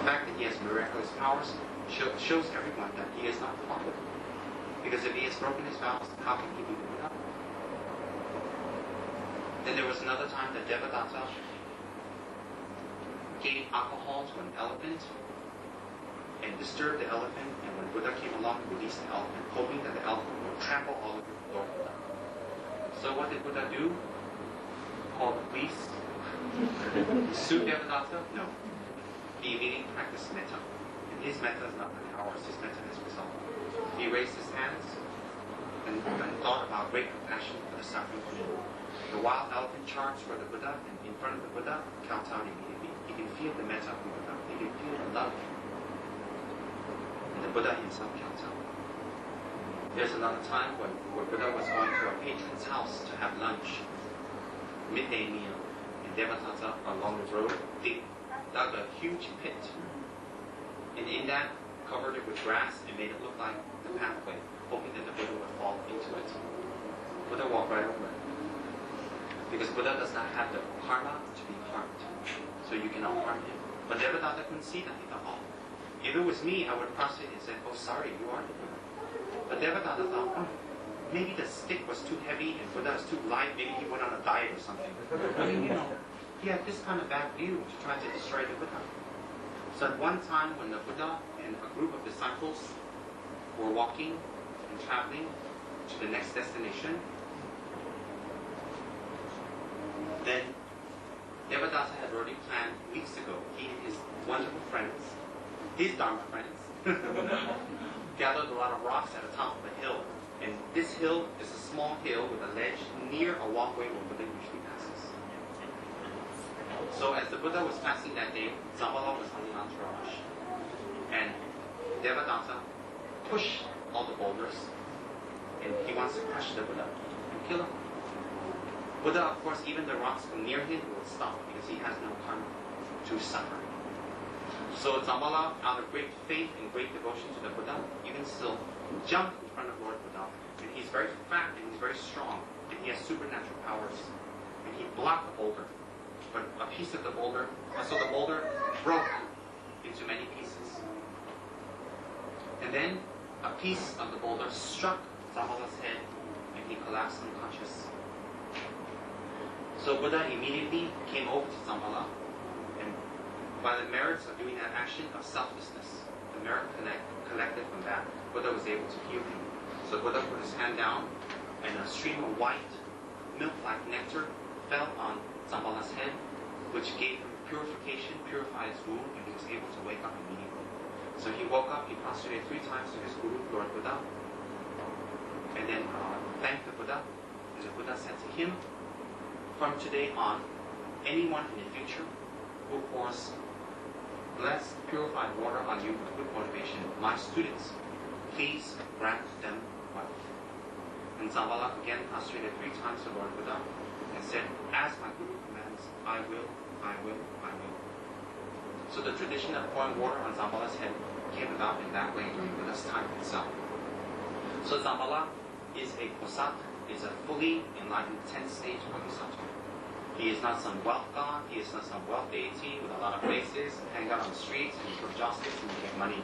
fact that he has miraculous powers shows everyone that he is not flawed. Because if he has broken his vows, how can he be Buddha? Then there was another time that Devadatta gave alcohol to an elephant and disturbed the elephant, and when Buddha came along, he released the elephant, hoping that the elephant would trample all over Lord Buddha. So what did Buddha do? Call the police? Sue Devadatta? No. He immediately practiced metta. And his metta is not like ours, his metta is resolved. He raised his hands and thought about great compassion for the suffering being. The wild elephant charged for the Buddha, and in front of the Buddha, kowtowed immediately. He can feel the metta of the Buddha. He can feel the love. And the Buddha himself kowtowed. There's another time when Buddha was going to a patron's house to have lunch, midday meal, and Devadatta along the road dug a huge pit. And in that, covered it with grass and made it look like the pathway, hoping that the Buddha would fall into it. Buddha walked right over it. Because Buddha does not have the karma to be harmed. So you cannot harm him. But Devadatta couldn't see that. He thought, oh, if it was me, I would prostrate and say, oh, sorry, you are the Buddha. But Devadatta thought, oh, maybe the stick was too heavy and Buddha is too light. Maybe he went on a diet or something. I mean, he had this kind of bad view to try to destroy the Buddha. So at one time when the Buddha and a group of disciples were walking and traveling to the next destination, then Devadatta had already planned weeks ago. He and his wonderful friends, his Dharma friends, gathered a lot of rocks at the top of a hill. And this hill is a small hill with a ledge near a walkway where Buddha usually passes. So as the Buddha was passing that day, Zambala was on the entourage. And Devadatta pushed all the boulders, and he wants to crush the Buddha and kill him. Buddha, of course, even the rocks from near him will stop because he has no karma to suffer. So Zambala, out of great faith and great devotion to the Buddha, even still jumped in front of Lord Buddha. And he's very fat and he's very strong, and he has supernatural powers. And he blocked the boulder. But a piece of the boulder, so the boulder broke into many pieces. And then a piece of the boulder struck Zambala's head, and he collapsed unconscious. So Buddha immediately came over to Zambala, and by the merits of doing that action of selflessness, the merit collected from that, Buddha was able to heal him. So Buddha put his hand down, and a stream of white, milk-like nectar fell on Zambala's head, which gave him purification, purified his wound, and he was able to wake up immediately. So he woke up, he prostrated 3 times to his Guru, Lord Buddha, and then thanked the Buddha, and the Buddha said to him, from today on, anyone in the future who pours blessed, purified water on you with good motivation, my students, please grant them wealth. And Zambala again prostrated 3 times to Lord Buddha and said, as my Guru commands, I will, I will, I will. So the tradition of pouring water on Zambala's head came about in that way during Buddha's time itself. So Zambala is a Bodhisattva, is a fully enlightened 10th stage Bodhisattva. He is not some wealth god, he is not some wealth deity with a lot of faces, hang out on the streets, and for justice and get money.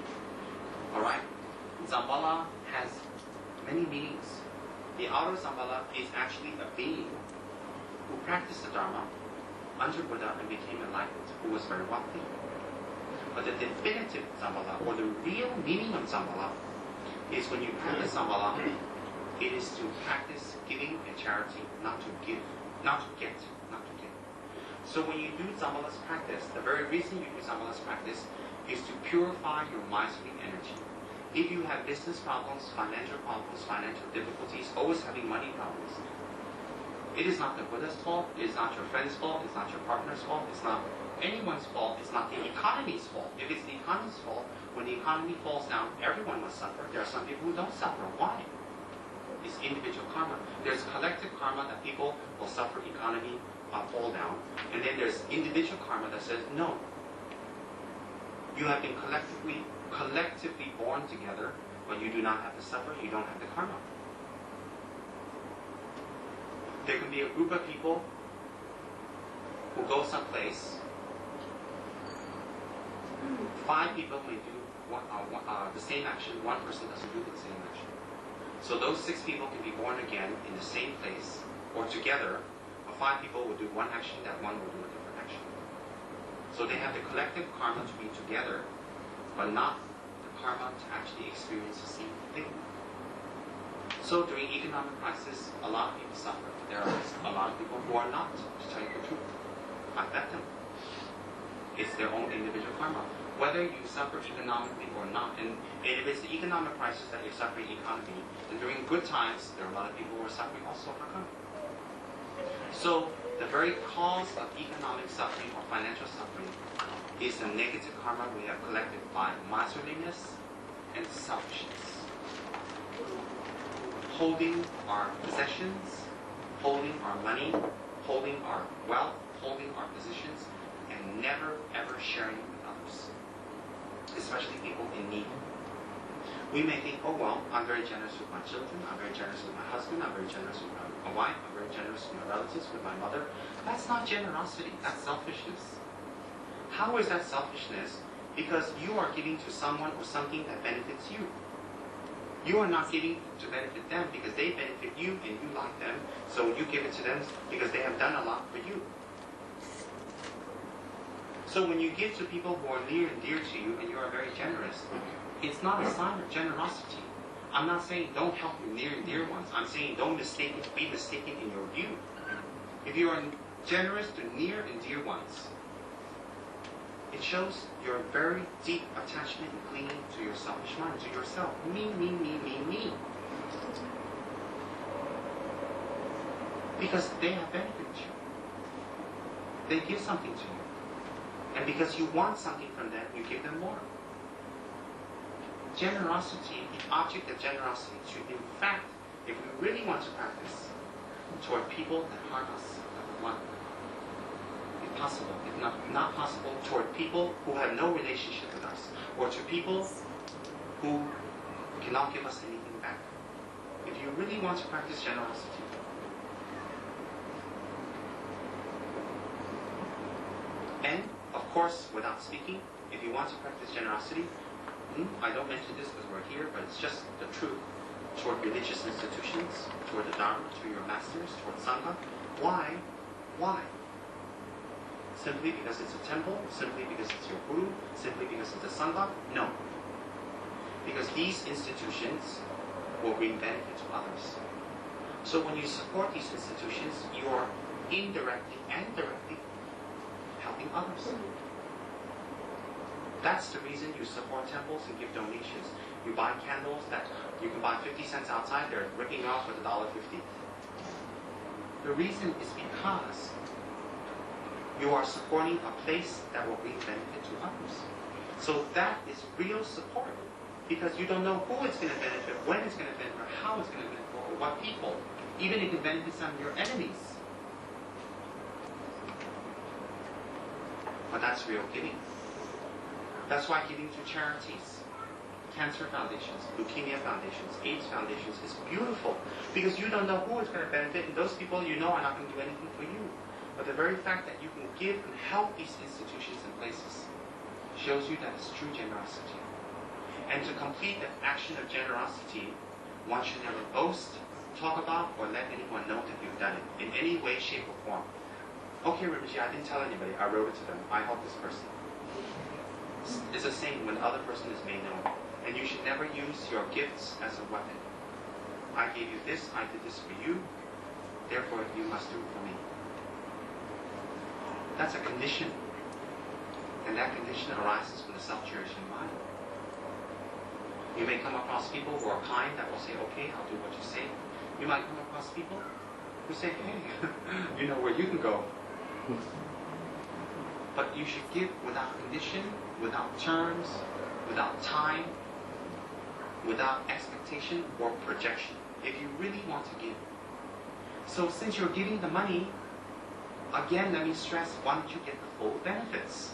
Alright? Zambala has many meanings. The outer Zambala is actually a being who practiced the Dharma under Buddha and became enlightened, who was very wealthy. But the definitive Zambala, or the real meaning of Zambala, is when you practice Zambala, it is to practice giving and charity, not to give, not to get, not to give. So when you do Zambala's practice, the very reason you do Zambala's practice is to purify your miserly energy. If you have business problems, financial difficulties, always having money problems, it is not the Buddha's fault, it is not your friend's fault, it's not your partner's fault, it's not anyone's fault, it's not the economy's fault. If it's the economy's fault, when the economy falls down, everyone must suffer. There are some people who don't suffer. Why? It's individual karma. There's collective karma that people will suffer economy fall down. And then there's individual karma that says, no. You have been collectively born together, but you do not have to suffer, you don't have the karma. There can be a group of people who go someplace, 5 people may do the same action, 1 person doesn't do the same action. So those 6 people can be born again in the same place, or together, or 5 people will do one action that 1 will do a different action. So they have the collective karma to be together, but not the karma to actually experience the same thing. So during economic crisis, a lot of people suffer. There are a lot of people who are not, to tell you the truth. I bet them. It's their own individual karma. Whether you suffer economically or not, and if it's the economic crisis that you're suffering economy, then during good times, there are a lot of people who are suffering also for karma. So the very cause of economic suffering or financial suffering is the negative karma we have collected by miserliness and selfishness. Holding our possessions, holding our money, holding our wealth, holding our positions, and never ever sharing it with others, especially people in need. We may think, oh well, I'm very generous with my children, I'm very generous with my husband, I'm very generous with my wife, I'm very generous with my relatives, with my mother. That's not generosity, that's selfishness. How is that selfishness? Because you are giving to someone or something that benefits you. You are not giving to benefit them because they benefit you and you like them, so you give it to them because they have done a lot for you. So when you give to people who are near and dear to you and you are very generous, it's not a sign of generosity. I'm not saying don't help your near and dear ones. I'm saying don't be mistaken in your view. If you are generous to near and dear ones, it shows your very deep attachment and clinging to your selfish mind, to yourself. Me, me, me, me, me. Because they have benefited you. They give something to you. And because you want something from them, you give them more. Generosity, the object of generosity, should in fact, if we really want to practice, toward people that harm us, number 1. If possible, if not possible, toward people who have no relationship with us, or to people who cannot give us anything back. If you really want to practice generosity, and of course, without speaking, if you want to practice generosity, I don't mention this because we're here, but it's just the truth, toward religious institutions, toward the Dharma, to your masters, toward Sangha. Why? Why? Simply because it's a temple? Simply because it's your Guru? Simply because it's a Sangha? No. Because these institutions will bring benefit to others. So when you support these institutions, you are indirectly and directly helping others. That's the reason you support temples and give donations. You buy candles that you can buy 50 cents outside, they're ripping off with $1.50. The reason is because you are supporting a place that will bring benefit to others. So that is real support. Because you don't know who it's going to benefit, when it's going to benefit, how it's going to benefit, or what people. Even it can benefit some of your enemies. But that's real giving. That's why giving to charities, cancer foundations, leukemia foundations, AIDS foundations is beautiful. Because you don't know who it's going to benefit, and those people you know are not going to do anything for you. But the very fact that you can give and help these institutions and places shows you that it's true generosity. And to complete the action of generosity, one should never boast, talk about, or let anyone know that you've done it in any way, shape, or form. Okay, Rinpoche, I didn't tell anybody. I wrote it to them. I helped this person. It's the same when the other person is made known. And you should never use your gifts as a weapon. I gave you this, I did this for you, therefore you must do it for me. That's a condition. And that condition arises from the self-cherishing mind. You may come across people who are kind that will say, okay, I'll do what you say. You might come across people who say, hey, you know where you can go. But you should give without condition, without terms, without time, without expectation or projection, if you really want to give. So since you're giving the money, again, let me stress, why don't you get the full benefits?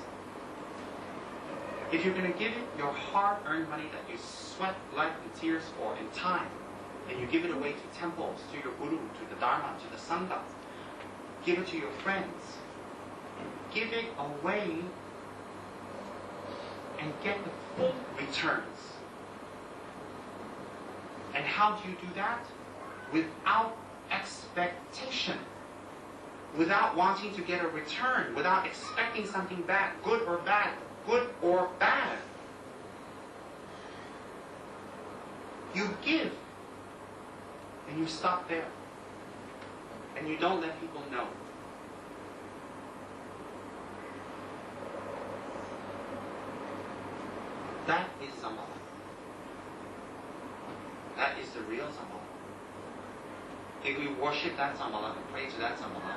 If you're going to give it your hard-earned money that you sweat, blood, and tears for in time, and you give it away to temples, to your Guru, to the Dharma, to the Sangha, give it to your friends, give it away and get the full returns. And how do you do that? Without expectation. Without wanting to get a return. Without expecting something back, good or bad. Good or bad. You give. And you stop there. And you don't let people know. That is Samala. That is the real Samala. If we worship that Samala and pray to that Samala,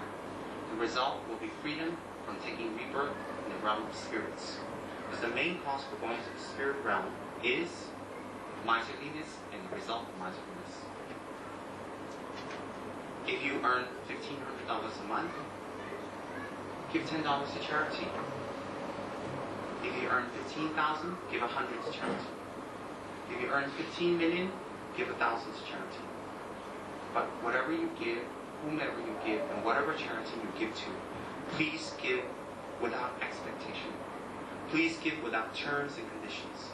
the result will be freedom from taking rebirth in the realm of spirits. Because the main cause for going to the spirit realm is miserliness and the result of miserliness. If you earn $1,500 a month, give $10 to charity. If you earn $15,000, give $100 to charity. If you earn $15 million, give $1,000 to charity. But whatever you give, whomever you give, and whatever charity you give to, please give without expectation. Please give without terms and conditions.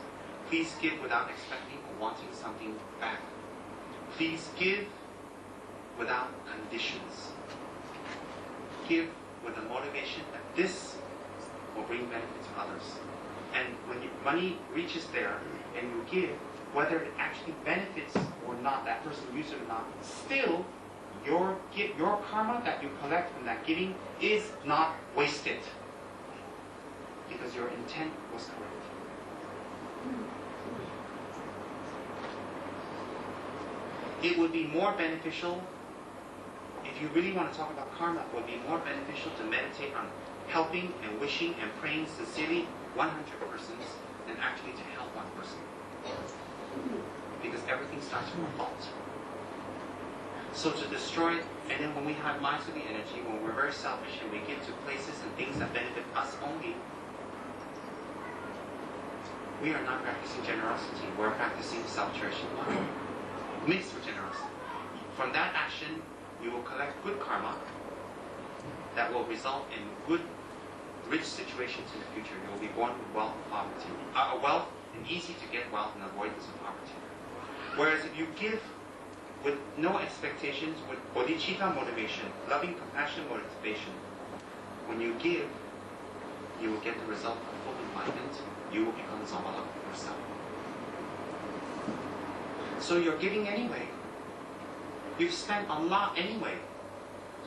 Please give without expecting or wanting something back. Please give without conditions. Give with the motivation that this will bring benefit to others. And when your money reaches there and you give, whether it actually benefits or not, that person uses it or not, still your karma that you collect from that giving is not wasted. Because your intent was correct. It would be more beneficial, if you really want to talk about karma, it would be more beneficial to meditate on helping and wishing and praying sincerely 100 persons than actually to help one person. Because everything starts from a fault. So to destroy it, and then when we have miserly energy, when we're very selfish and we give to places and things that benefit us only, we are not practicing generosity. We're practicing self-cherishing love, mixed with generosity. From that action, you will collect good karma that will result in good, rich situations in the future. You will be born with wealth and poverty. Wealth and easy to get wealth and avoidance of poverty. Whereas if you give with no expectations, with bodhicitta motivation, loving compassion motivation, when you give, you will get the result of full enlightenment. You will become Samala yourself. So you're giving anyway. You've spent a lot anyway.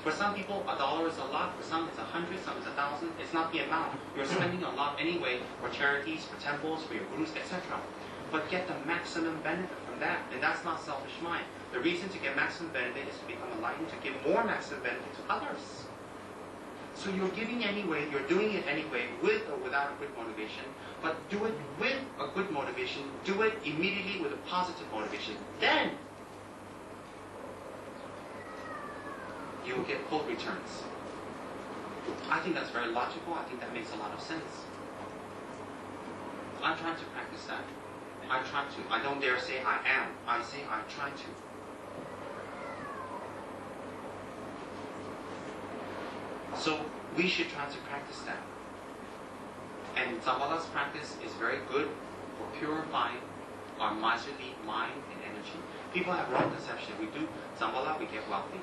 For some people, $1 is a lot. For some, it's 100. Some, it's 1,000. It's not the amount. You're spending a lot anyway for charities, for temples, for your gurus, etc. But get the maximum benefit from that. And that's not selfish mind. The reason to get maximum benefit is to become enlightened, to give more maximum benefit to others. So you're giving anyway. You're doing it anyway, with or without a good motivation. But do it with a good motivation. Do it immediately with a positive motivation. Then you will get full returns. I think that's very logical. I think that makes a lot of sense. I'm trying to practice that. I try to. I don't dare say I am. I say I try to. So we should try to practice that. And Samala's practice is very good for purifying our miserly mind and energy. People have wrong conception. We do Samala, we get wealthy.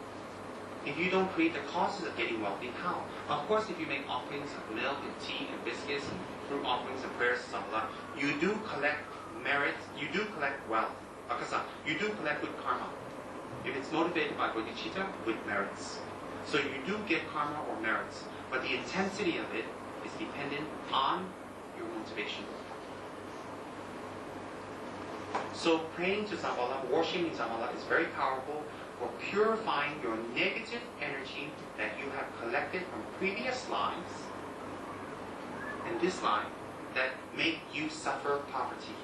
If you don't create the causes of getting wealthy, how? Of course, if you make offerings of milk and tea and biscuits and fruit offerings and prayers to Samala, you do collect merit, you do collect wealth. Akasa, you do collect good karma. If it's motivated by bodhicitta, good merits. So you do get karma or merits, but the intensity of it is dependent on your motivation. So praying to Samala, worshiping Samala is very powerful for purifying your negative energy that you have collected from previous lives and this life that make you suffer poverty.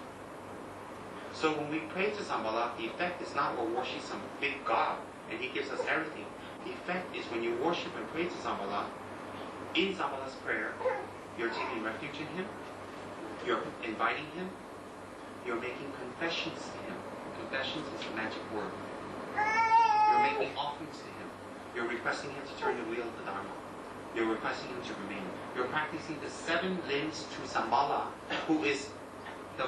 So when we pray to Samala, the effect is not we're worshiping some big God and he gives us everything. The effect is when you worship and pray to Samala, in Samala's prayer, you're taking refuge in him, you're inviting him, you're making confessions to him. Confessions is the magic word. You're making offerings to him. You're requesting him to turn the wheel of the Dharma. You're requesting him to remain. You're practicing the 7 limbs to Shambhala, who is the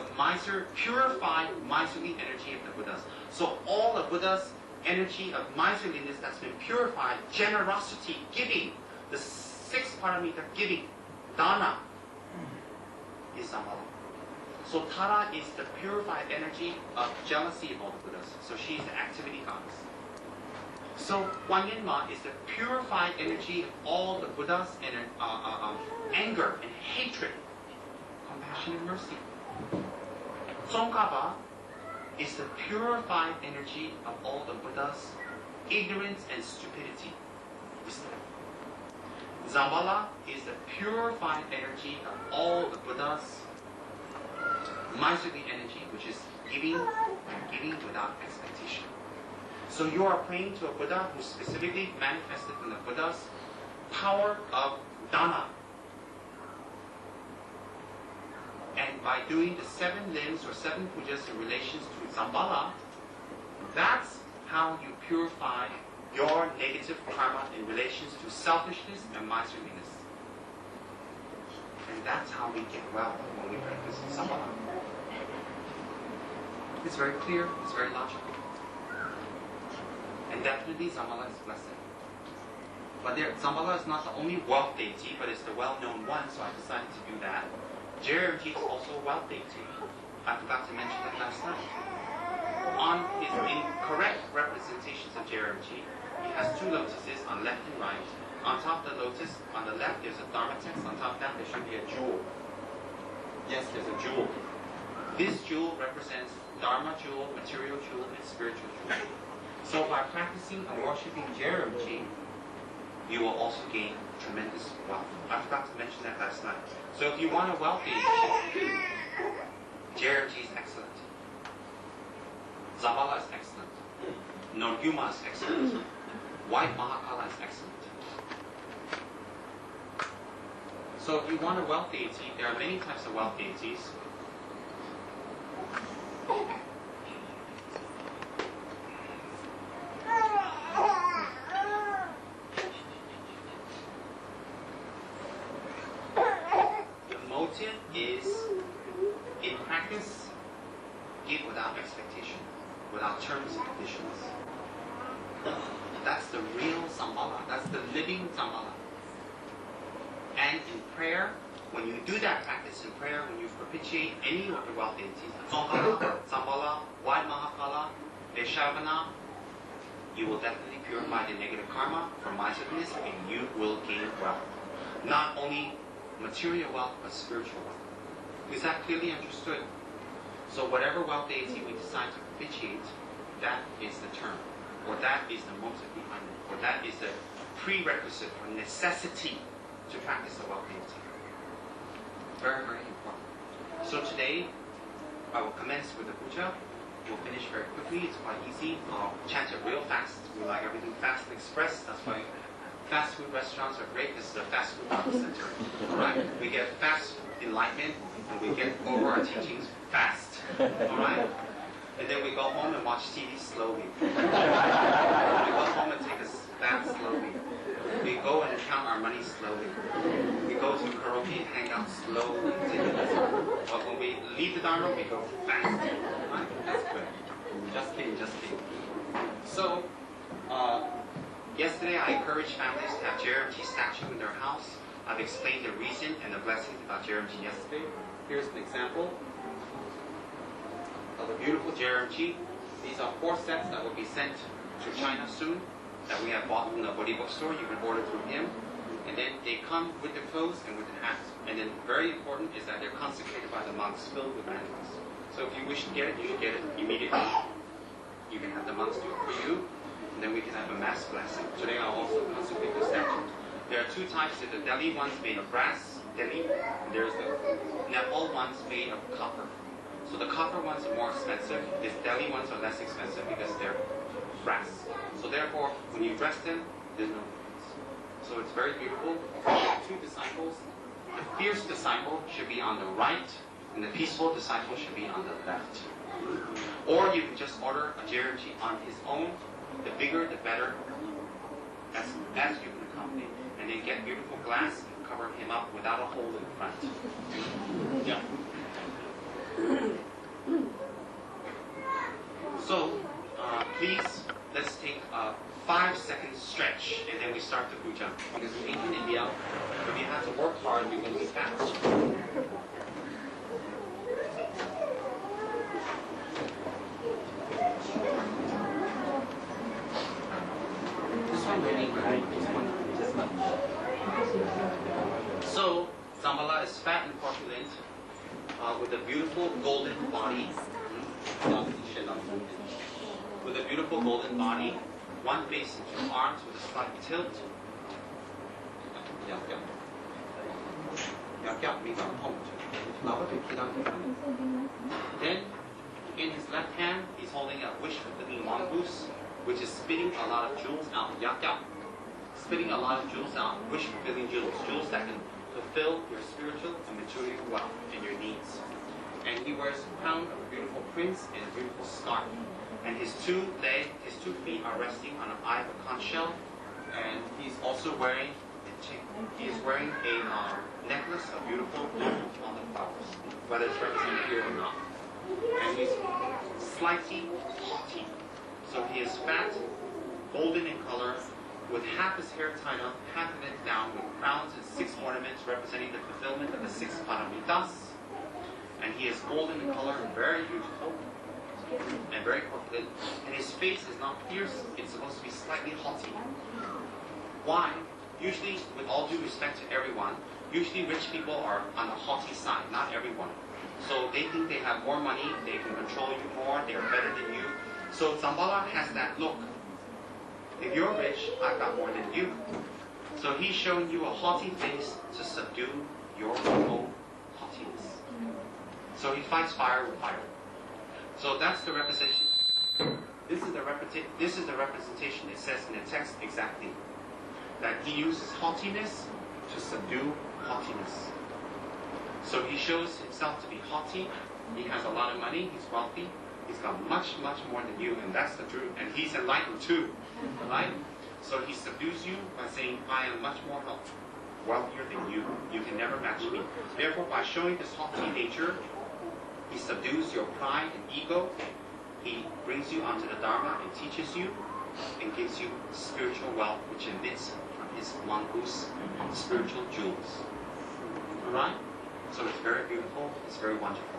purified miserly energy of the Buddhas. So all the Buddha's energy of miserliness that's been purified, generosity, giving, the 6th parameter, giving, dana, is Shambhala. So Tara is the purified energy of jealousy of all the Buddhas. So she is the activity goddess. So Guanyin is the purified energy of all the Buddhas and anger and hatred, compassion and mercy. Tsongkhapa is the purified energy of all the Buddhas, ignorance and stupidity, wisdom. Shambhala is the purified energy of all the Buddhas, miserly energy, which is giving without expectation. So you are praying to a Buddha who specifically manifested in the Buddha's power of dana. And by doing the 7 limbs or 7 pujas in relations to Shambhala, that's how you purify your negative karma in relations to selfishness and miserliness. And that's how we get well when we practice Shambhala. It's very clear, it's very logical. And definitely Shambhala is blessed. But Shambhala is not the only wealth deity, but it's the well-known one, so I decided to do that. Jeremji is also a wealth deity. I forgot to mention that last night. On his incorrect representations of Jeremji, he has 2 lotuses on left and right. On top of the lotus, on the left, there's a Dharma text. On top of that, there should be a jewel. Yes, there's a jewel. This jewel represents Dharma jewel, material jewel, and spiritual jewel. So by practicing and worshipping Jeremji, you will also gain tremendous wealth. I forgot to mention that last night. So if you want a wealthy, Jeremji is excellent. Shambhala is excellent. Norgyuma is excellent. White Mahakala is excellent. So if you want a wealth deity, there are many types of wealth deities. Is, in practice, give without expectation, without terms and conditions. That's the real Shambhala. That's the living Shambhala. And in prayer, when you do that practice in prayer, when you propitiate any of the wealth deities, Tsongkhapa, Shambhala, White Mahakala, Vaishavana, you will definitely purify the negative karma from miserliness, and you will gain wealth. Not only material wealth, but spiritual wealth. Is that clearly understood? So whatever wealth deity we decide to propitiate, that is the term, or that is the motive behind it, or that is the prerequisite or necessity to practice the wealth deity. Very, very important. So today, I will commence with the puja. We'll finish very quickly. It's quite easy. I'll chant it real fast. We like everything fast and express. That's why fast food restaurants are great. This is a fast food center. Alright? We get fast enlightenment, and we get over our teachings fast. Alright? And then we go home and watch TV slowly. We go home and take a bath slowly. We go and count our money slowly. We go to karaoke and hang out slowly. But when we leave the Dharma, we go fast. Right? That's good. Just kidding, just kidding. So, yesterday I encouraged families to have Jeremji statue in their house. I've explained the reason and the blessings about Jeremji yesterday. Here's an example of a beautiful Jeremji. These are 4 sets that will be sent to China soon, that we have bought from the Bodhi bookstore. You can order through him. And then they come with the clothes and with the hats. And then very important is that they're consecrated by the monks, filled with mantras. So if you wish to get it, you should get it immediately. You can have the monks do it for you, and then we can have a mass blessing. Today I'll also consecrate the statue. There are 2 types. There's the Delhi ones made of brass, Delhi. There's the Nepal ones made of copper. So the copper ones are more expensive. The Delhi ones are less expensive because they're brass. So therefore, when you dress them, there's no difference. So it's very beautiful. 2 disciples. The fierce disciple should be on the right, and the peaceful disciple should be on the left. Or you can just order a Jeremji on his own. The bigger, the better, as you can accommodate. And and then get beautiful glass and cover him up without a hole in front. Yeah. So, please, let's take a 5-second stretch, and then we start the puja. Because in ancient India, if you have to work hard, you're going to be fat. So, Zambala is fat and corpulent, with a beautiful golden body. With a beautiful golden body, one face and 2 arms with a slight tilt. Then, in his left hand, he's holding a wish-fulfilling mongoose, which is spitting a lot of jewels out. Spitting a lot of jewels out, wish-fulfilling jewels. Jewels that can fulfill your spiritual and material wealth and your needs. And he wears a crown of a beautiful prince and a beautiful scarf. And his 2 feet are resting on an eye of a conch shell. And he's also wearing a necklace of beautiful blue flowers, whether it's represented here or not. And he's slightly haughty. So he is fat, golden in color, with half his hair tied up, half of it down, with crowns and 6 ornaments representing the fulfillment of the 6 paramitas. And he is golden in color and very beautiful and very corpulent. And his face is not fierce, it's supposed to be slightly haughty. Why? Usually, with all due respect to everyone, usually rich people are on the haughty side, not everyone. So they think they have more money, they can control you more, they are better than you. So Zambala has that look. If you're rich, I've got more than you. So he's showing you a haughty face to subdue your own haughtiness. So he fights fire with fire. So that's the representation. This is the representation. It says in the text exactly that he uses haughtiness to subdue haughtiness. So he shows himself to be haughty. He has a lot of money. He's wealthy. He's got much, much more than you, and that's the truth. And he's enlightened too, right? So he subdues you by saying, I am much more wealthier than you. You can never match me. Therefore, by showing this haughty nature, he subdues your pride and ego. He brings you onto the Dharma and teaches you and gives you spiritual wealth, which emits from his mongoose spiritual jewels. Alright? So it's very beautiful. It's very wonderful.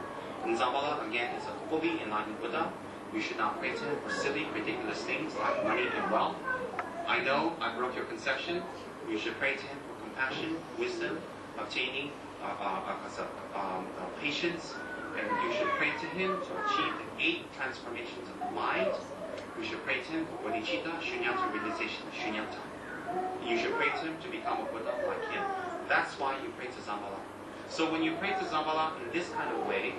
And Zambala, again, is a fully enlightened Buddha. You should not pray to him for silly, ridiculous things like money and wealth. I know I broke your conception. You should pray to him for compassion, wisdom, obtaining patience. And you should pray to him to achieve the 8 transformations of the mind. You should pray to him for bodhicitta, shunyata, realization, shunyata. You should pray to him to become a Buddha like him. That's why you pray to Zambala. So when you pray to Zambala in this kind of way,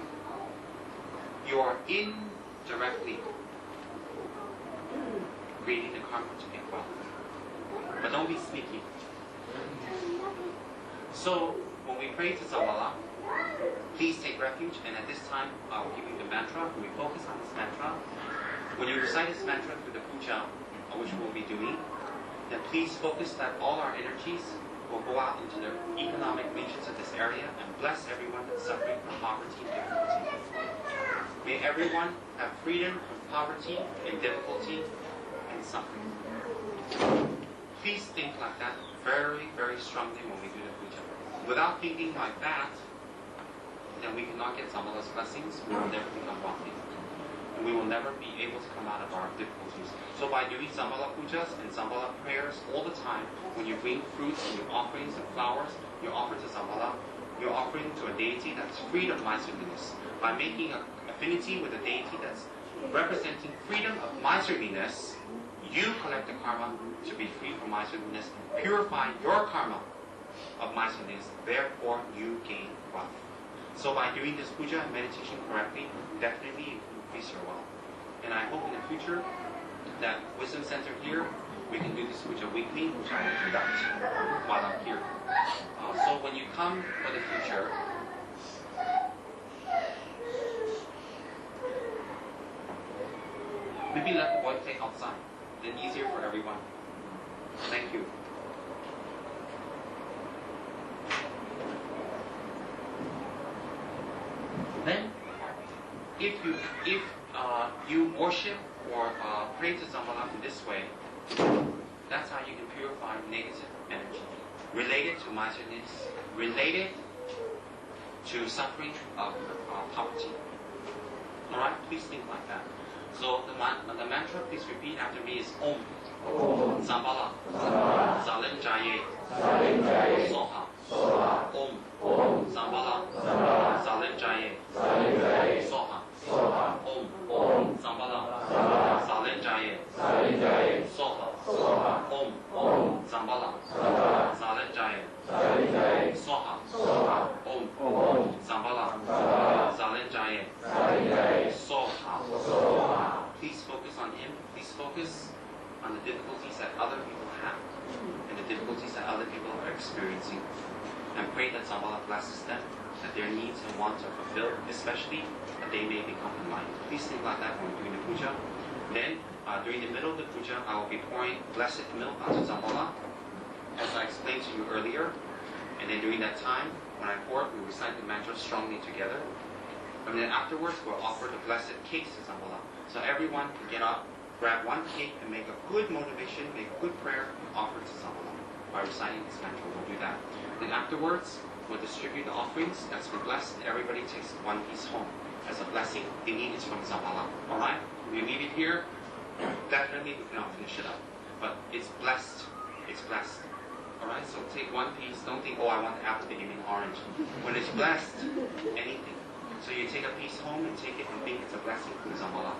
you are indirectly creating the karma to make wealth. But don't be sneaky. So when we pray to Zambala, please take refuge, and at this time I will give you the mantra. When we focus on this mantra, when you recite this mantra through the puja, which we'll be doing, then please focus that all our energies will go out into the economic regions of this area and bless everyone that's suffering from poverty and difficulty. May everyone have freedom from poverty and difficulty and suffering. Please think like that very, very strongly when we do the puja. Without thinking like that, then we cannot get Zambala's blessings. We will never become wealthy. And we will never be able to come out of our difficulties. So by doing Zambala pujas and Zambala prayers all the time, when you bring fruits and your offerings and flowers, you offer to Zambala, you're offering to a deity that's freed of miserliness. By making an affinity with a deity that's representing freedom of miserliness, you collect the karma to be free from miserliness and purify your karma of miserliness. Therefore, you gain wealth. So by doing this puja and meditation correctly, definitely increase your wealth. And I hope in the future that Wisdom Center here, we can do this puja weekly, which I will conduct while I'm here. So when you come for the future, maybe let the boy play outside. Then easier for everyone. Thank you. if you worship or pray to Zambala in this way, that's how you can purify negative energy related to miserliness, related to suffering of poverty. Alright, please think like that. So the mantra, please repeat after me, is Om. Zambala. Zalim Jaye. Soha. Om. Zambala. Zalim Jaye. Soha. Om. Zambala. Zalim Jaye. Soha. Om. Zambala. Zalim Jaye. Soha. Om. Zambala. Zalim Jaye. Soha. Please focus on him. Please focus on the difficulties that other people have and the difficulties that other people are experiencing. And pray that Zambala blesses them, that their needs and wants are fulfilled, especially that they may become enlightened. Please think like that when we're doing the puja. Then, during the middle of the puja, I will be pouring blessed milk onto Zambala, as I explained to you earlier. And then during that time, when I pour it, we recite the mantra strongly together. And then afterwards, we'll offer the blessed cakes to Zambala. So everyone can get up, grab one cake, and make a good motivation, make a good prayer, and offer it to Zambala by reciting this mantra. We'll do that. Then afterwards, we'll distribute the offerings that's been blessed, and everybody takes one piece home as a blessing. They need it from Zambala. Alright? If we leave it here, definitely we cannot finish it up. But it's blessed. It's blessed. Alright? So take one piece. Don't think, oh, I want the apple to be in orange. When it's blessed, anything. So you take a piece home and take it and think it's a blessing from Zambala.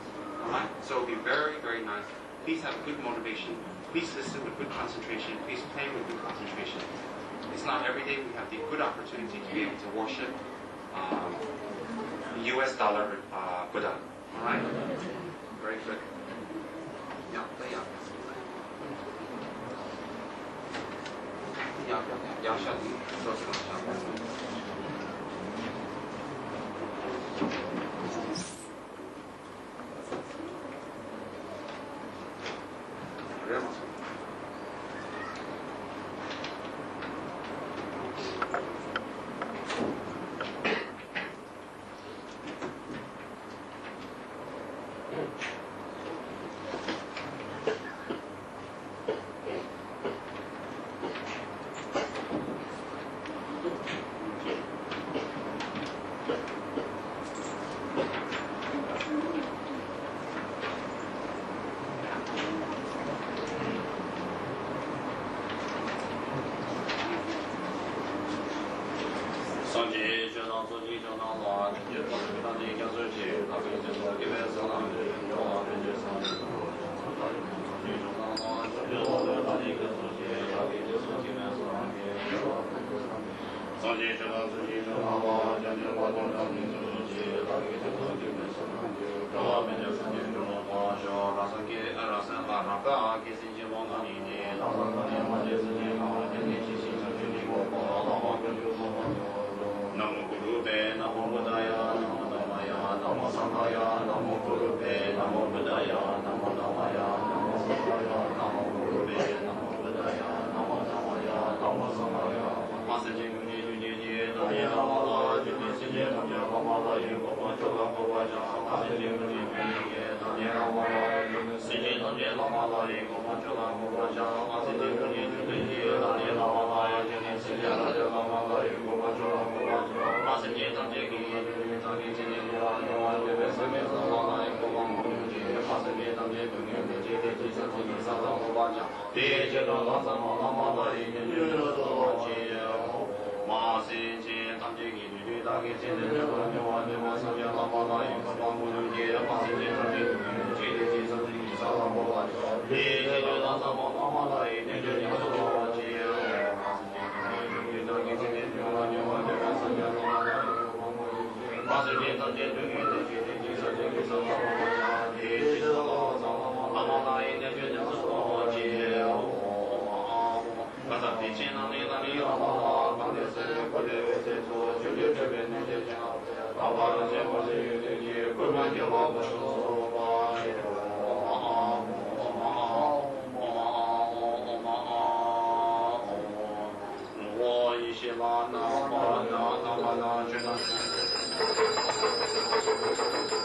Alright? So it'll be very, very nice. Please have good motivation. Please listen with good concentration. Please play with good concentration. It's not every day we have the good opportunity to be able to worship US dollar Buddha. Alright? Very good. Yeah, play up. Yeah, shut Thank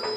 you.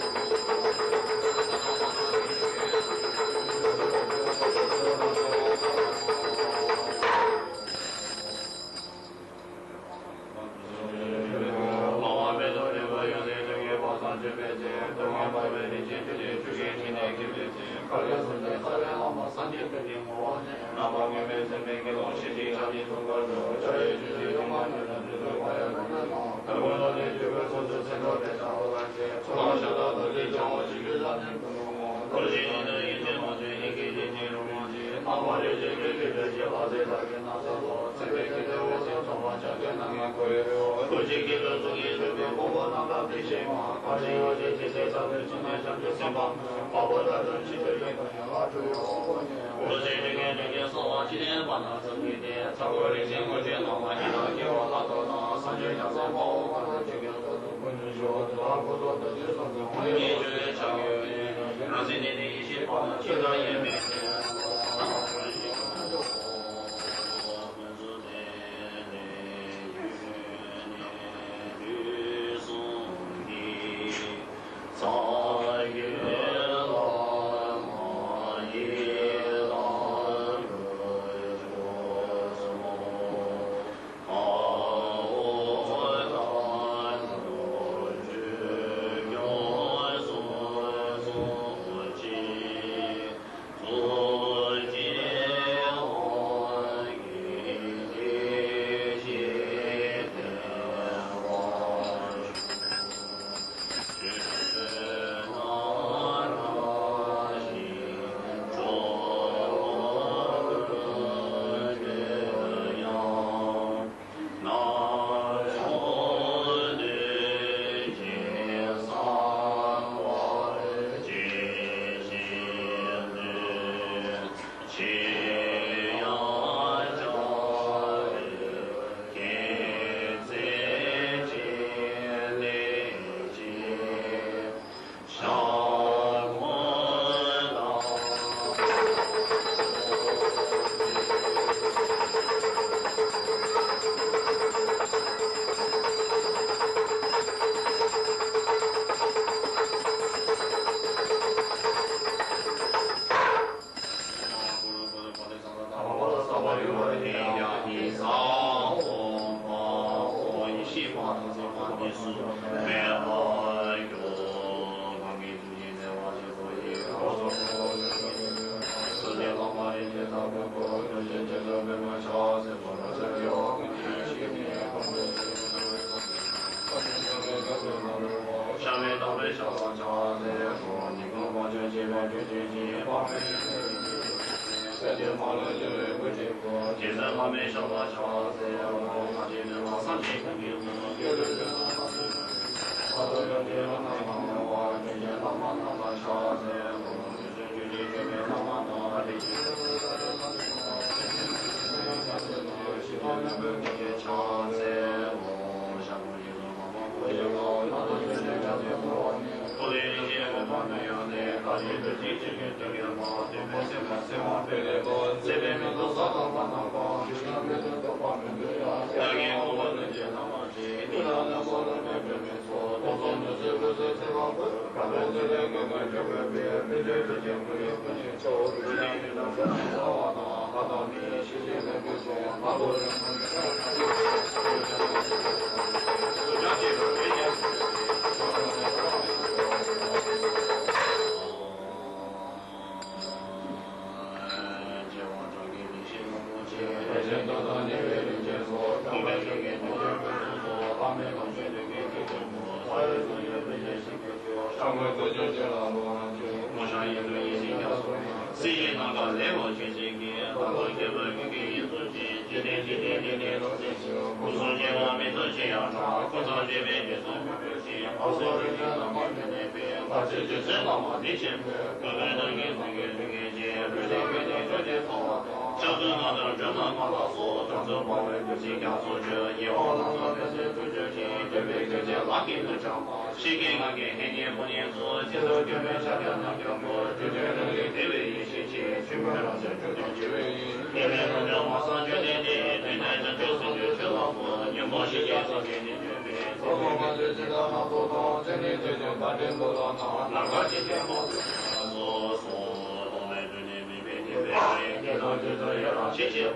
谢谢。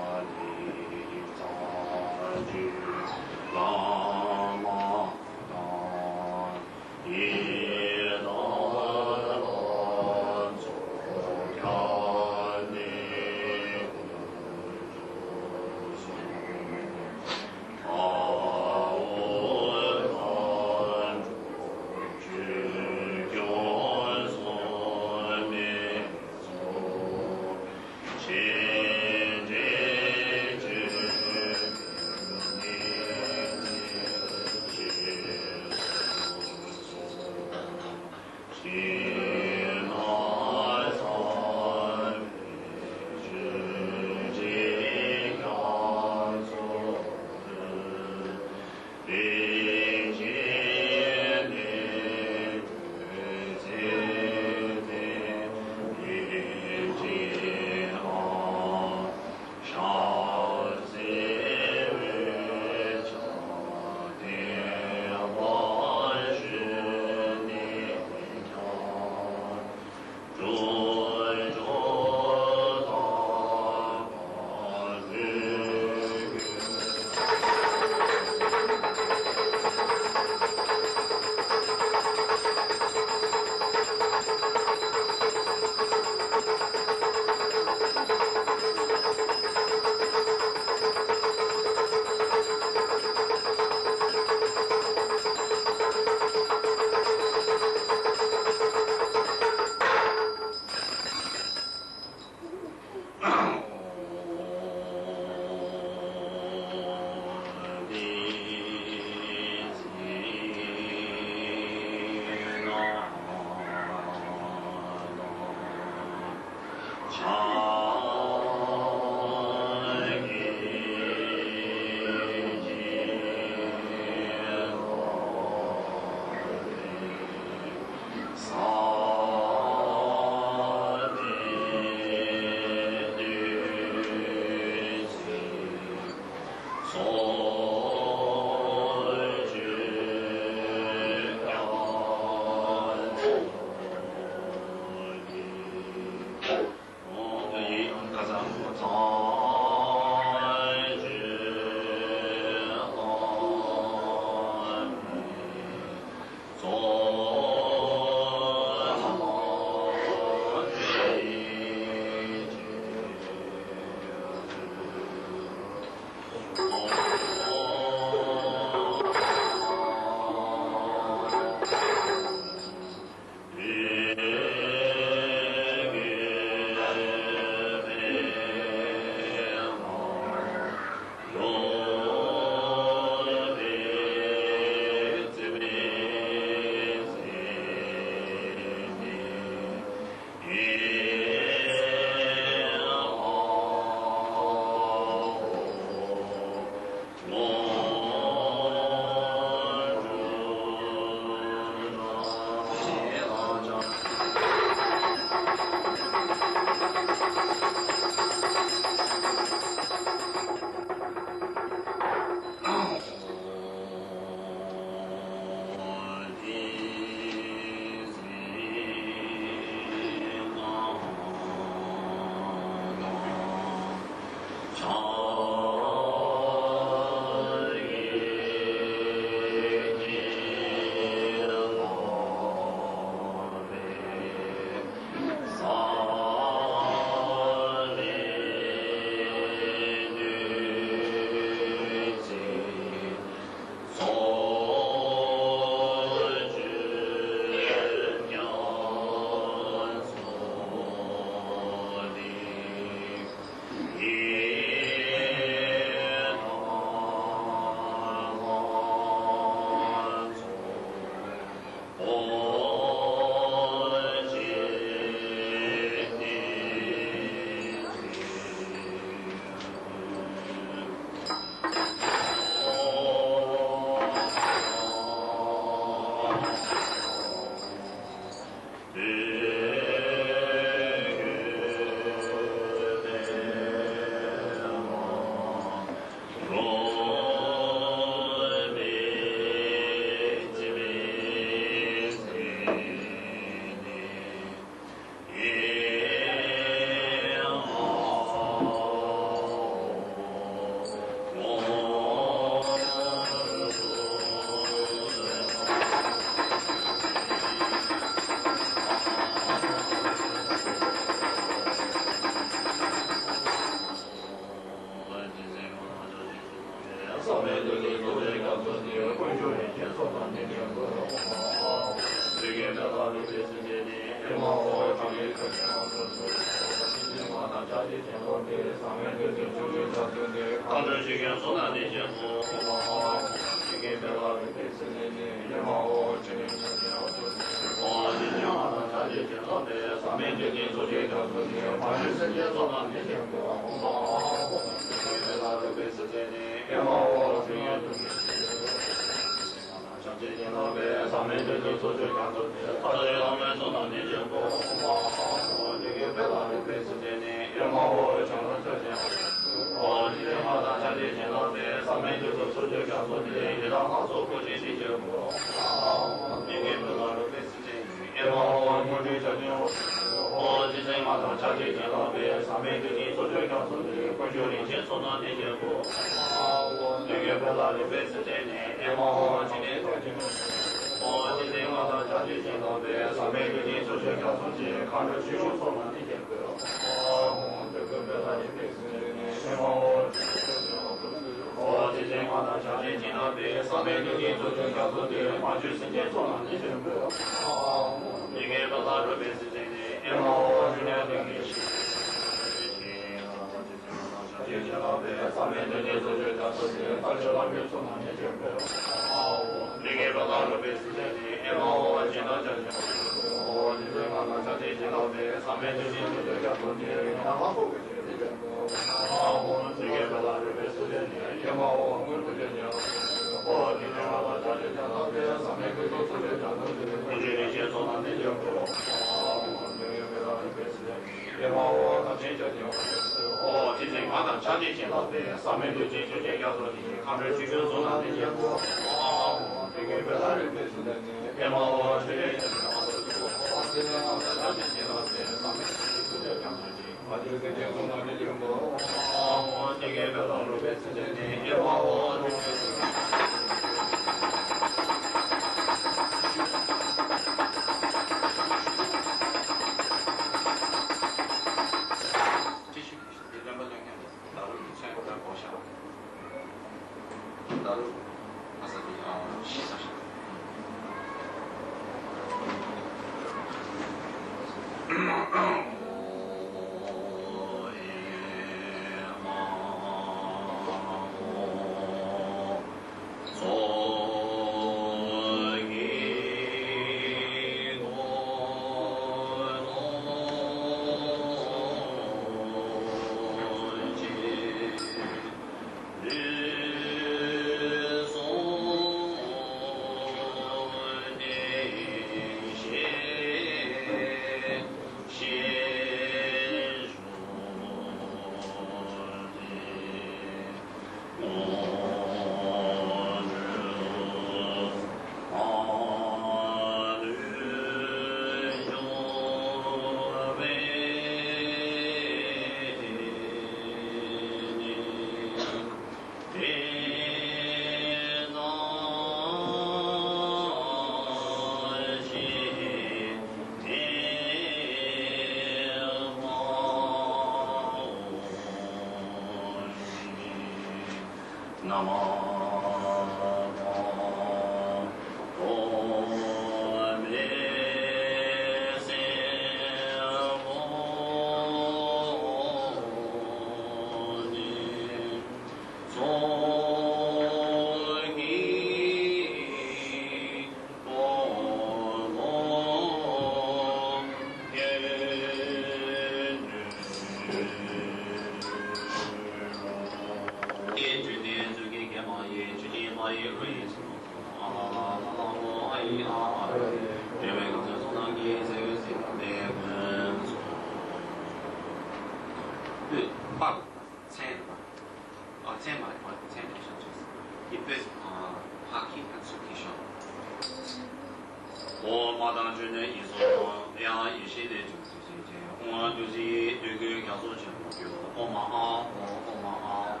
我马当军的艺术上，两一系列就是这些，我就是这个讲说全部就我马啊，我马啊。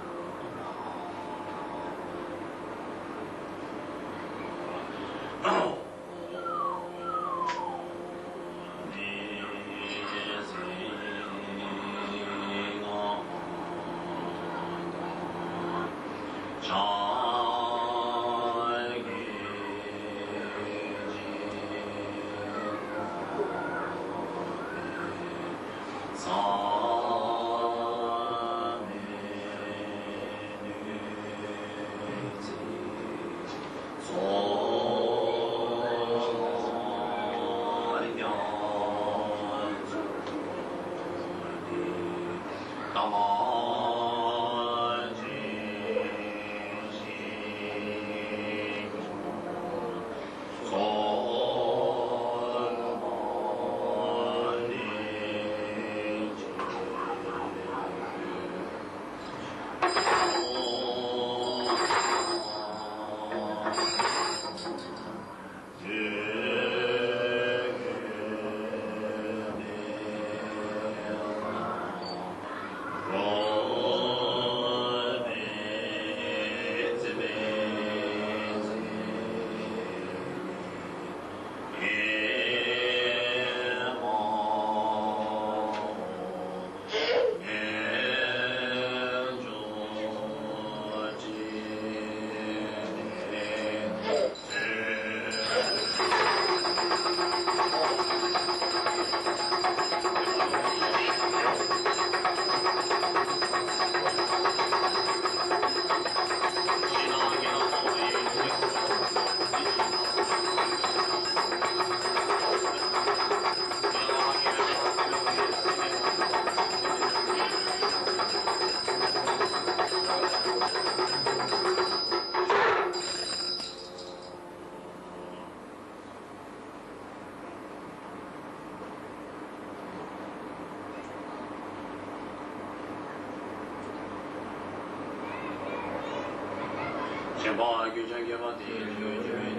先把给这给把的，就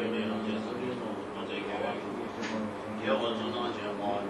那两件事情做，把这个给我做上先把我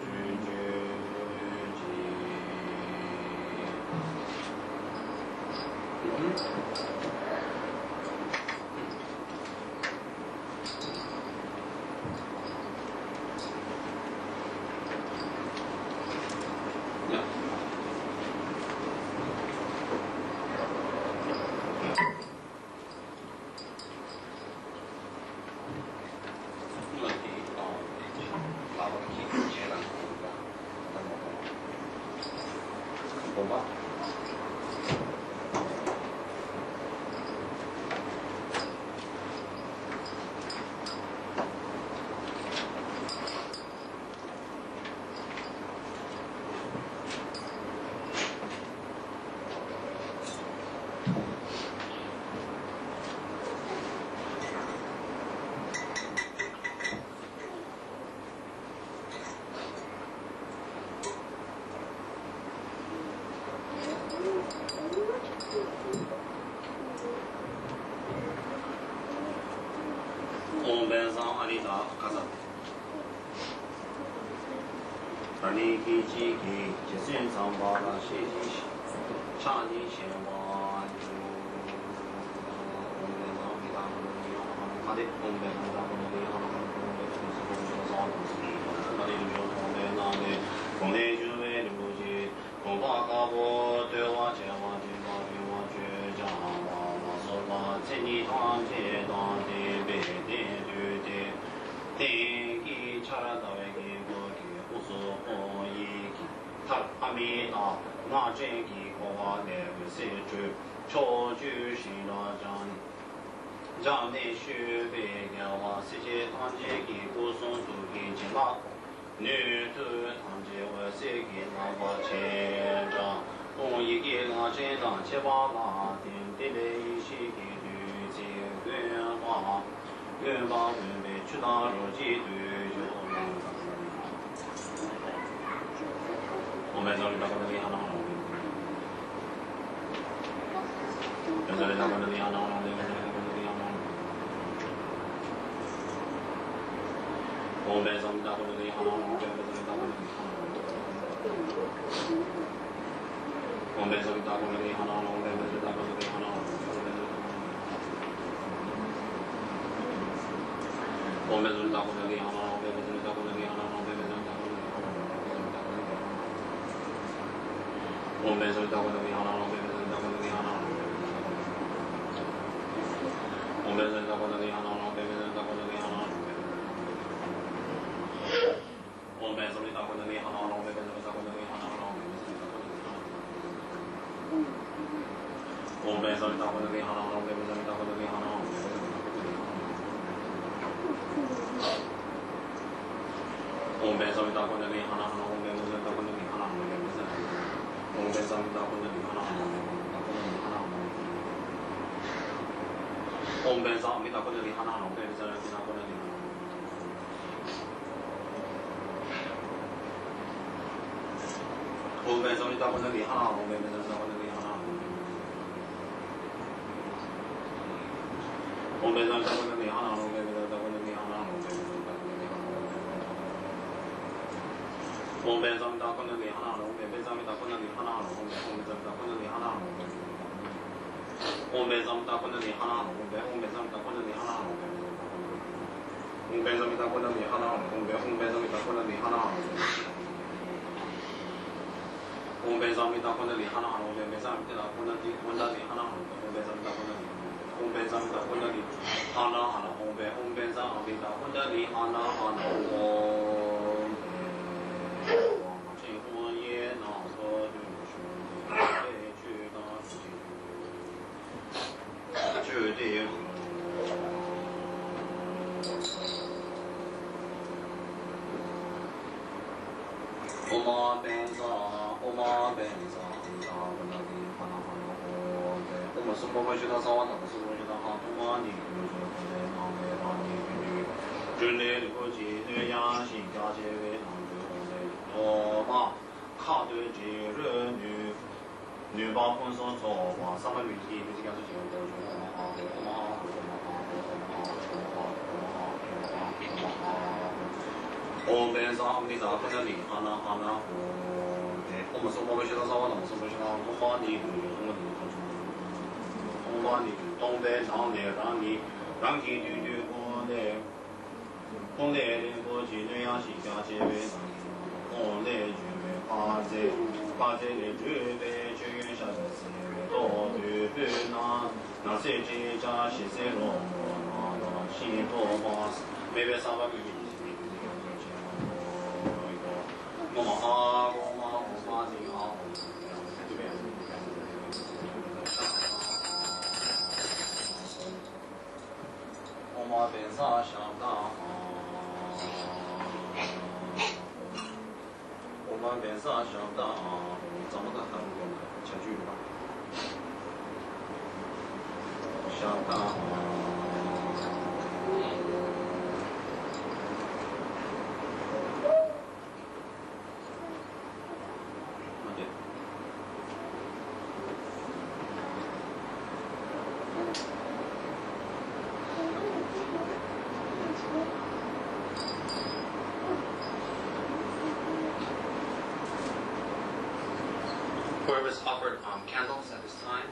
Whoever's offered candles at this time,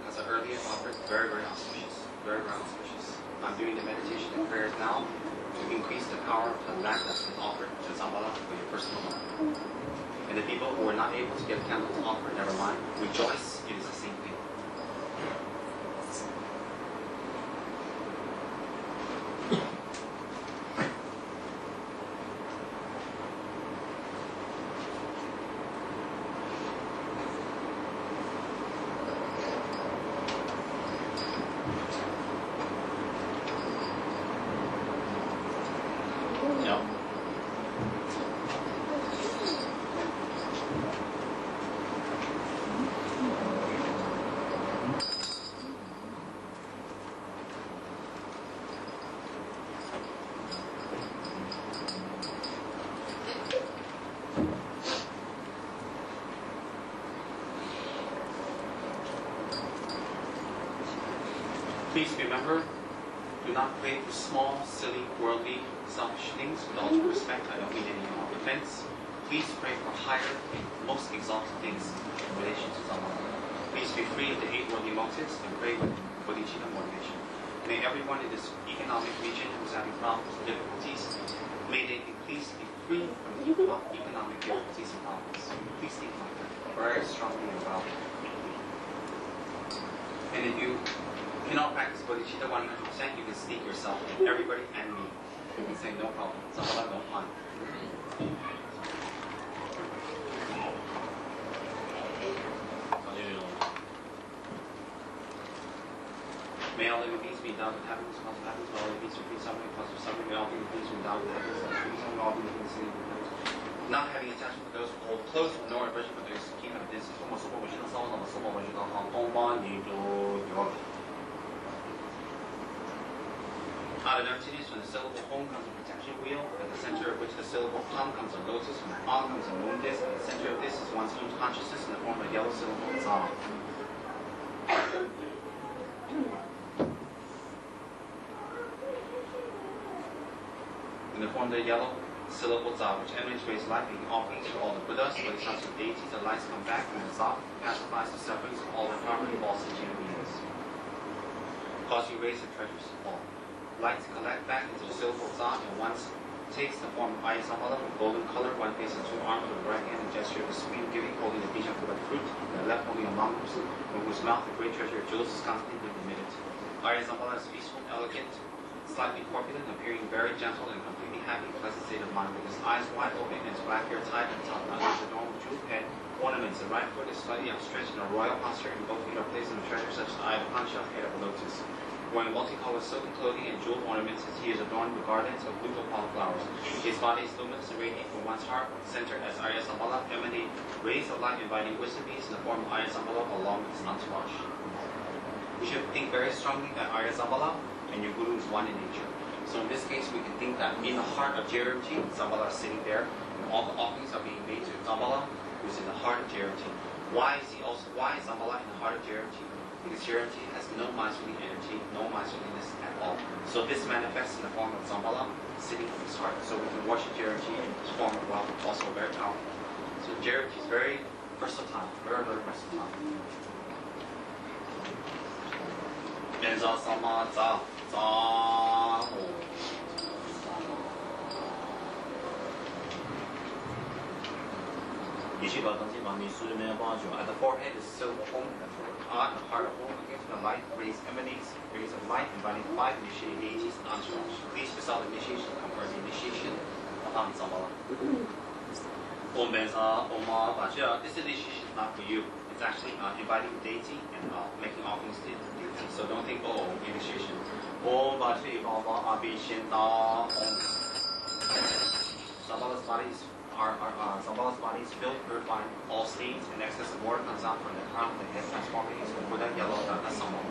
as I earlier offered, very, very auspicious. Very, very auspicious. I'm doing the meditation and prayers now to increase the power of the lamp that's been offered to Zambala for your personal life. And the people who are not able to get candles offered, never mind. Rejoice, it is the same thing. Please remember to Do not pray for small, silly, worldly, selfish things. With all due respect, I don't mean any offense. Please pray for higher, most exalted things in relation to Dharma. Please be free of the 8 worldly motives and pray with bodhicitta motivation. May everyone in this economic region who's having problems and difficulties, may they be pleased to be free from economic difficulties and problems. Please think like that very strongly and well. And if you cannot practice bodhicitta 100%, you can sneak yourself in everybody and me. You can say no problem. Samala don't mind. May all living beings be endowed with happiness, cause of happiness. May all living beings be free from suffering, cause of suffering. May all living beings be endowed with happiness, cause of free suffering. May all living beings be endowed with happiness. Not having attachment for those who hold close, nor aversion for those who keep evidence. Out of emptiness, when the syllable home comes a protection wheel, at the center of which the syllable plum comes a lotus, when the on comes a moon disc, at the center of this is one's own consciousness in the form of a yellow syllable za. In the form of the yellow syllable za, which emanates raised life, being offerings for all the Buddhas, bodhisattvas, and deities, the lights come back, and the za pacifies the sufferings of all the property of all sentient beings. Cause you raise the treasures of all. Lights collect back into the syllable za, and once takes the form of Ayasambala with golden color, one face and 2 arms, with the right hand and gesture of the supreme giving, holding the Bijakuba fruit, and the left holding a mongoose, from whose mouth the great treasure of jewels is constantly being emitted. Ayasambala is peaceful, elegant, slightly corpulent, appearing very gentle and completely happy, pleasant state of mind, with his eyes wide open and his black hair tied and top knot is adorned with jeweled head ornaments. The right foot is slightly outstretched in a royal posture, and both feet are placed in a treasure such as the eye of Pancha, head of a lotus. Wearing multicolored silken clothing and jeweled ornaments, he is adorned with gardens of blue opal flowers. His body is luminous and radiant from one's heart center as Ayasambala, emanate rays of light inviting wisdom beings in the form of Ayasambala along with his entourage. We should think very strongly that Ayasambala and your Guru is one in nature. So in this case, we can think that in the heart of Jerimji, Zambala is sitting there, and all the offerings are being made to Zambala, who is in the heart of Jerimji. Why is Zambala in the heart of Jerimji? Because Jerimji has no miserly energy, no miserliness at all. So this manifests in the form of Zambala sitting in his heart. So we can worship Jerimji in his form of wealth, also very powerful. So Jerimji is very versatile, very, very versatile. Benza sama za za. At the forehead is silver home, at the heart of home, against the light rays emanates rays of light, inviting 5 initiated deities and entourage. Please beside the initiation, come for the initiation of Zambala. This initiation is not for you. It's actually inviting the deity and making offerings to the deity. So don't think, oh, initiation. Zambala's body is filled, purifying all stains, and excess of water comes out from the crown of the head, transforming into the Buddha yellow Dharma Sambala.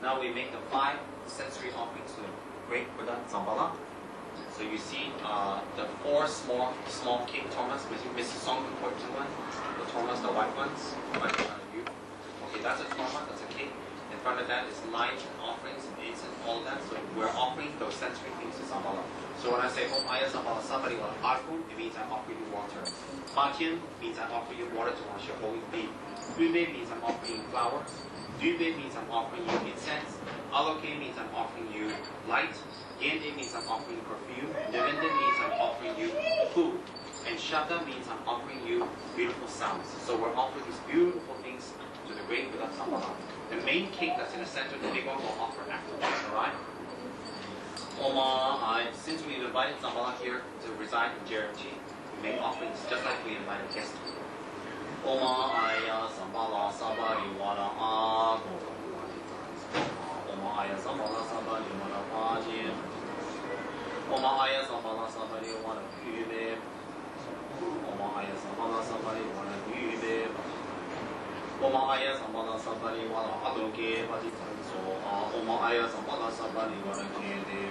Now we make the 5 sensory offerings to the great Buddha Zambala. So you see the 4 small cake tormas. Mrs. Song can point to one. The tormas, the white ones, right in front of you. Okay, that's a torma, that's a cake. In front of that is light offerings and incense, all of that. So we're offering those sensory things to Zambala. So when I say Om Aya Zambala Sabari Wala Arkum, it means I offer you water. Patian means I offer you water to wash your holy feet. Ube means I'm offering you flowers. Dube means I'm offering you incense. Aloke means I'm offering you light. Yende means I'm offering you perfume. Devinda means I'm offering you food. And Shabda means I'm offering you beautiful sounds. So we're offering these beautiful things to the great Buddha Zambala. The main cake that's in the center, the big one, will offer afterwards, alright? Since we invited Zambala here to reside in Jerimji, we make offerings just like we invited guests to. Oma Aya Zambala Sabari Wala Ako. Oma Aya Zambala Sabari Wala Pajin. Oma Aya Zambala Sabari Wala Kube. Oma Aya Zambala Sabari Wala Kube. Oma Aya Sambala Sabari Wala Adoke Patitanso, Oma Aya Sambala Sabari Wala Kede,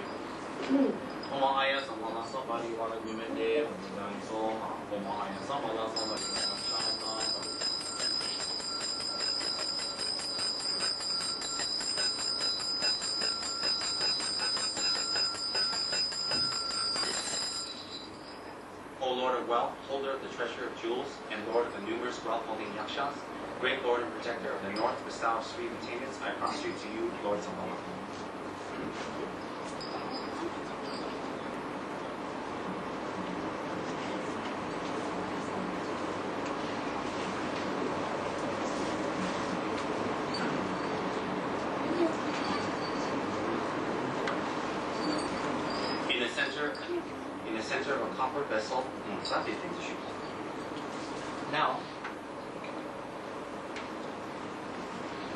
Oma Aya Sambala Sabari Wala Gumende, Umudanso, Oma Aya Sambala Sabari Wala Shata. O Lord of wealth, holder of the treasure of jewels, and Lord of the numerous wealth-holding yakshas, great Lord and protector of the north, bestower of sweet attainments, I prostrate to you, Lord Sambala. In the center of a copper vessel, now,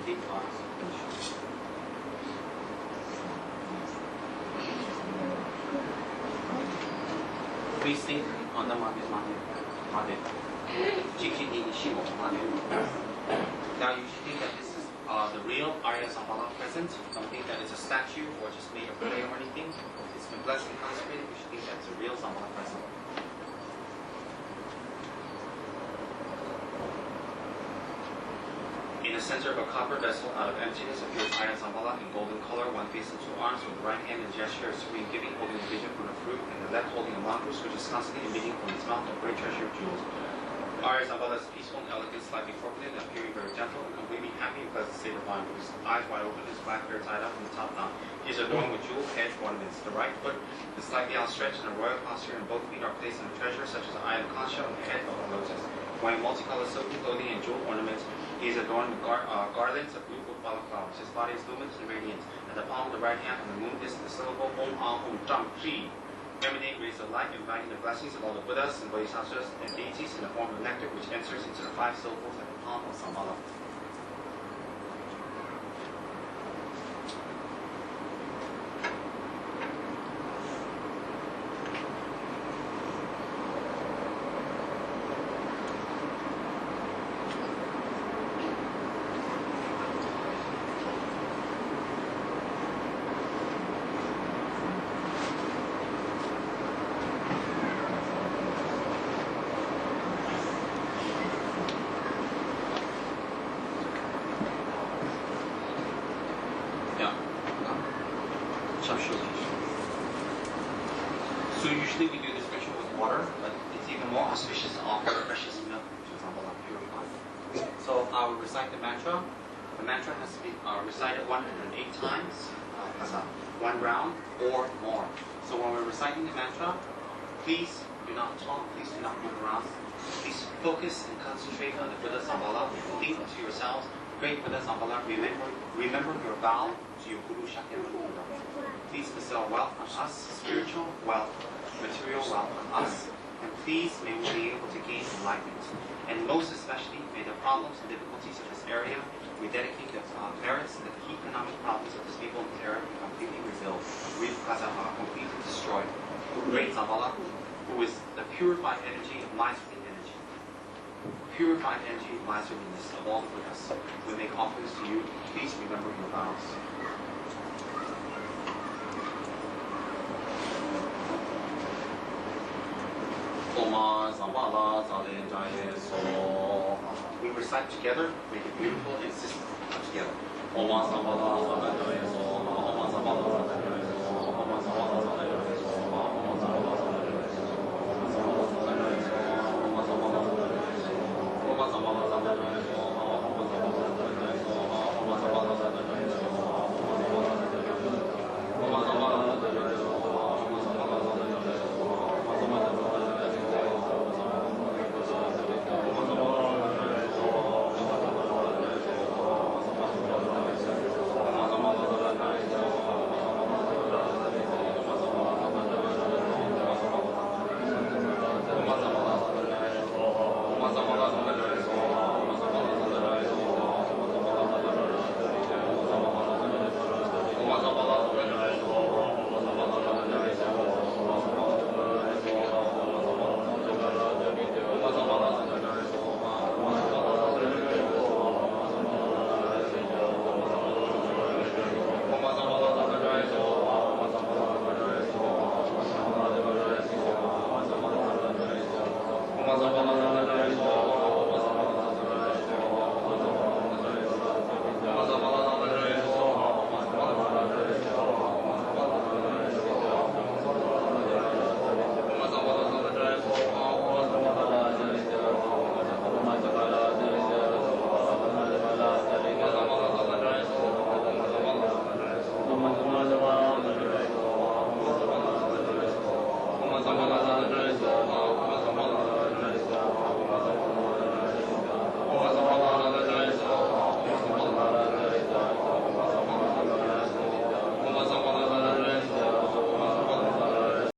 deep pause. Please think on the Made. Now you should think that this is the real Arya Sambala present. Don't think that it's a statue or just made of clay or anything. It's been blessed and consecrated. You should think that it's a real Sambala present. In the center of a copper vessel, out of emptiness, appears Arya Sambala in golden color, one face and two arms, with the right hand in gesture of supreme giving, holding a vision from the fruit, and the left holding a mongoose, which is constantly emitting from its mouth a great treasure of jewels. Arya Sambala is peaceful and elegant, slightly corpulent, and appearing very gentle and completely happy and pleasant state of mind, with his eyes wide open, his black hair tied up from the top down. He is adorned with jewel edge ornaments. The right foot is slightly outstretched in a royal posture, and both feet are placed on a treasure such as an eye of concha and the head of a lotus. Wearing multicolored silky clothing and jewel ornaments, he is adorned with garlands of blue wood flowers. His body is luminous and radiant. At the palm of the right hand on the moon is the syllable Om Ah Om Jam Tri, emanate rays of light, inviting the blessings of all the Buddhas and Bodhisattvas and deities in the form of nectar, which enters into the 5 syllables at the palm of Sambala. So usually we do this ritual with water, but it's even more auspicious to offer precious milk to Sambala purified. So I will recite the mantra. The mantra has to be recited 108 times, as a 1 round or more. So when we're reciting the mantra, please do not talk, please do not move around. Please focus and concentrate on the Buddha Sambala. Think to yourselves, great Buddha Sambala, remember your vow to your Guru Shakyamuni. Please bestow wealth on us, spiritual wealth, material wealth on us, and please may we be able to gain enlightenment. And most especially, may the problems and difficulties of this area, we dedicate the merits and the economic problems of this people in this area be completely resolved, completely destroyed. Great Sambala, who is the purified energy of miserly energy. Purified energy of miserliness of all the Buddhas. We make offerings to you. Please remember your vows. We recite together, make it beautiful and system together. Thank you.